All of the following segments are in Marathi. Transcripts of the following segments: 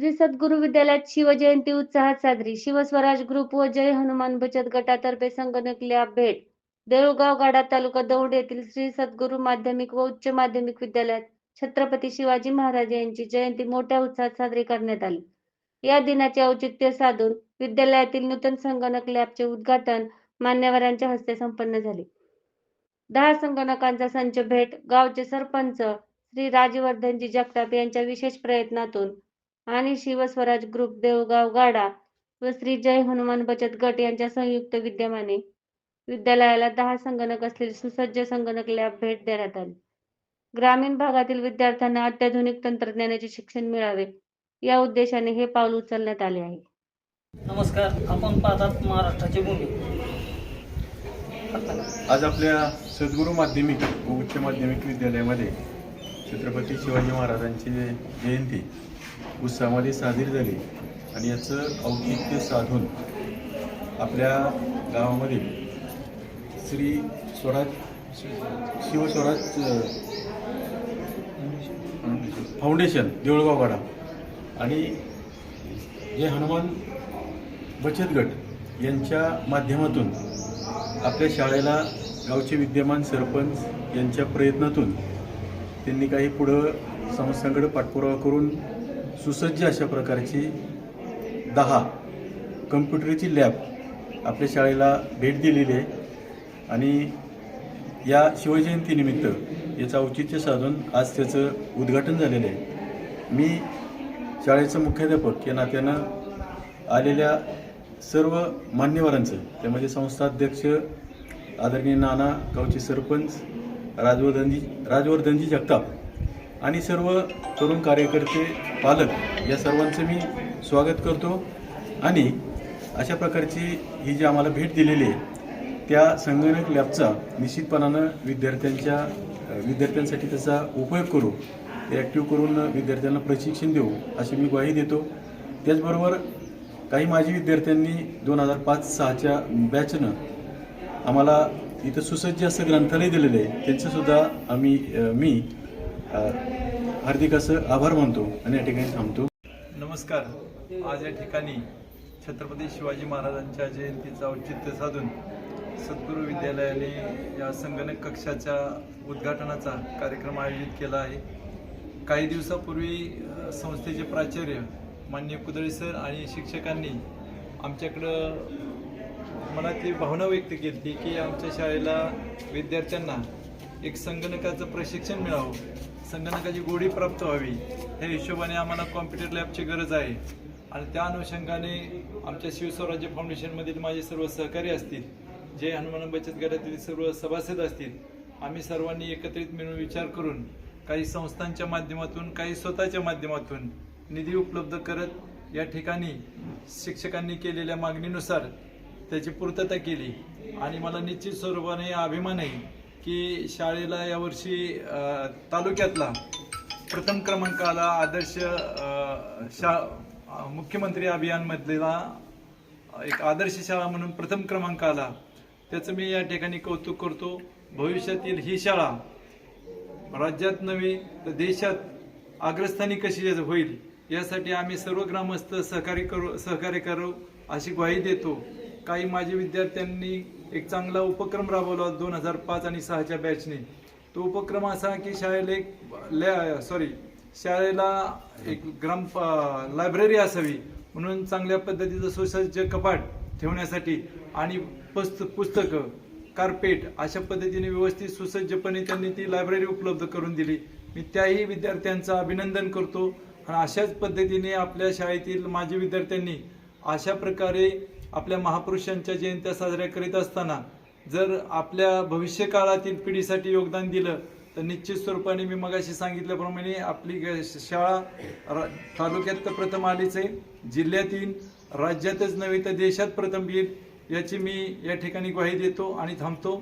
श्री सद्गुरू विद्यालयात शिवजयंती उत्साहात साजरी. शिवस्वराज ग्रुप व जय हनुमान बचत गटातर्फे संगणक लॅब भेट. देऊळगाव गाडा तालुका दौंड येथील श्री सद्गुरू माध्यमिक व उच्च माध्यमिक विद्यालयात छत्रपती शिवाजी महाराज यांची जयंती मोठ्या उत्साहात साजरी करण्यात आली. या दिनाचे औचित्य साधून विद्यालयातील नूतन संगणक लॅबचे उद्घाटन मान्यवरांच्या हस्ते संपन्न झाले. 10 संगणकांचा संच भेट. गावचे सरपंच श्री राजवर्धनजी जगताप यांच्या विशेष प्रयत्नातून आणि शिवस्वराज ग्रुप देऊळगाव गाडा व श्री जय हनुमान बचत गट यांच्या संयुक्त विद्यमाने विद्यालयाला 10 संगणक असलेली सुसज्ज संगणक लॅब भेट देण्यात आली. ग्रामीण भागातील विद्यार्थ्यांना अत्याधुनिक तंत्रज्ञानाचे शिक्षण मिळावे या उद्देशाने हे पाऊल उचलण्यात आले आहे. नमस्कार, आपण पाहतात महाराष्ट्राची भूमी. आज आपल्या सद्गुरू माध्यमिक व उच्च माध्यमिक विद्यालयामध्ये छत्रपती शिवाजी महाराजांची जयंती उत्सवामध्ये साजरी झाली आणि याचं औचित्य साधून आपल्या गावामध्ये श्री शिवस्वराज फाउंडेशन देऊळगाव गाडा आणि जे हनुमान बचत गट यांच्या माध्यमातून आपल्या शाळेला गावचे विद्यमान सरपंच यांच्या प्रयत्नातून त्यांनी काही पुढं संस्थांकडे पाठपुरावा करून सुसज्ज अशा प्रकारची 10 कम्प्युटरची लॅब आपल्या शाळेला भेट दिलेली आहे आणि या शिवजयंतीनिमित्त याचं औचित्य साधून आज त्याचं उद्घाटन झालेलं आहे. मी शाळेचं मुख्याध्यापक या नात्यानं आलेल्या सर्व मान्यवरांचं, त्यामध्ये संस्थाध्यक्ष आदरणीय नाना, गावचे सरपंच राजवर्धनजी जगताप आणि सर्व तरुण कार्यकर्ते, पालक या सर्वांचं मी स्वागत करतो. आणि अशा प्रकारची ही जी आम्हाला भेट दिलेली आहे त्या संगणक लॅबचा निश्चितपणानं विद्यार्थ्यांसाठी त्याचा उपयोग करू, ॲक्टिव्ह करून विद्यार्थ्यांना प्रशिक्षण देऊ अशी मी ग्वाही देतो. त्याचबरोबर काही माजी विद्यार्थ्यांनी 2005-06च्या बॅचनं आम्हाला इथं सुसज्ज असं ग्रंथालय दिलेलं आहे, त्यांचंसुद्धा मी हार्दिक असं आभार मानतो आणि या ठिकाणी थांबतो. नमस्कार. आज या ठिकाणी छत्रपती शिवाजी महाराजांच्या जयंतीचं औचित्य साधून सद्गुरू विद्यालयाने या संगणक कक्षाच्या उद्घाटनाचा कार्यक्रम आयोजित केला आहे. काही दिवसापूर्वी संस्थेचे प्राचार्य माननीय कुदळे सर आणि शिक्षकांनी आमच्याकडं मनातली भावना व्यक्त केली की आमच्या शाळेला विद्यार्थ्यांना एक संगणकाचं प्रशिक्षण मिळावं, संगणकाची गोडी प्राप्त व्हावी, ह्या हिशोबाने आम्हाला कॉम्प्युटर लॅबची गरज आहे. आणि त्या अनुषंगाने आमच्या शिवस्वराज्य फाउंडेशनमधील माझे सर्व सहकारी असतील, जे हनुमान बचत गटातील सर्व सभासद असतील, आम्ही सर्वांनी एकत्रित मिळून विचार करून काही संस्थांच्या माध्यमातून, काही स्वतःच्या माध्यमातून निधी उपलब्ध करत या ठिकाणी शिक्षकांनी केलेल्या मागणीनुसार त्याची पूर्तता केली. आणि मला निश्चित स्वरूपाने अभिमान आहे की शाळेला यावर्षी तालुक्यातला प्रथम क्रमांक आला. आदर्श मुख्यमंत्री अभियानमधला एक आदर्श शाळा म्हणून प्रथम क्रमांक आला. त्याचं मी या ठिकाणी कौतुक करतो. भविष्यातील ही शाळा राज्यात नव्हे तर देशात अग्रस्थानी कशी होईल यासाठी आम्ही सर्व ग्रामस्थ सहकार्य करू अशी ग्वाही देतो. काही माजी विद्यार्थ्यांनी एक चांगला उपक्रम राबवला 2005 आणि 2006च्या बॅचने. तो उपक्रम असा की शाळेला एक लायब्ररी असावी म्हणून चांगल्या पद्धतीचं सुसज्ज कपाट ठेवण्यासाठी आणि पुस्तकं, कार्पेट अशा पद्धतीने व्यवस्थित सुसज्जपणे त्यांनी ती लायब्ररी उपलब्ध करून दिली. मी त्याही विद्यार्थ्यांचं अभिनंदन करतो. आणि अशाच पद्धतीने आपल्या शाळेतील माजी विद्यार्थ्यांनी अशा प्रकारे आपल्या महापुरुषांच्या जयंत्या साजऱ्या करीत असताना जर आपल्या भविष्यकाळातील पिढीसाठी योगदान दिलं तर निश्चित स्वरूपाने मी मगाशी सांगितल्याप्रमाणे आपली शाळा तालुक्यात तर प्रथम आलीच आहे, जिल्ह्यातील, राज्यातच नव्हे तर देशात प्रथम येईल याची मी या ठिकाणी ग्वाही देतो आणि थांबतो.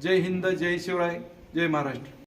जय हिंद, जय शिवराय, जय महाराष्ट्र.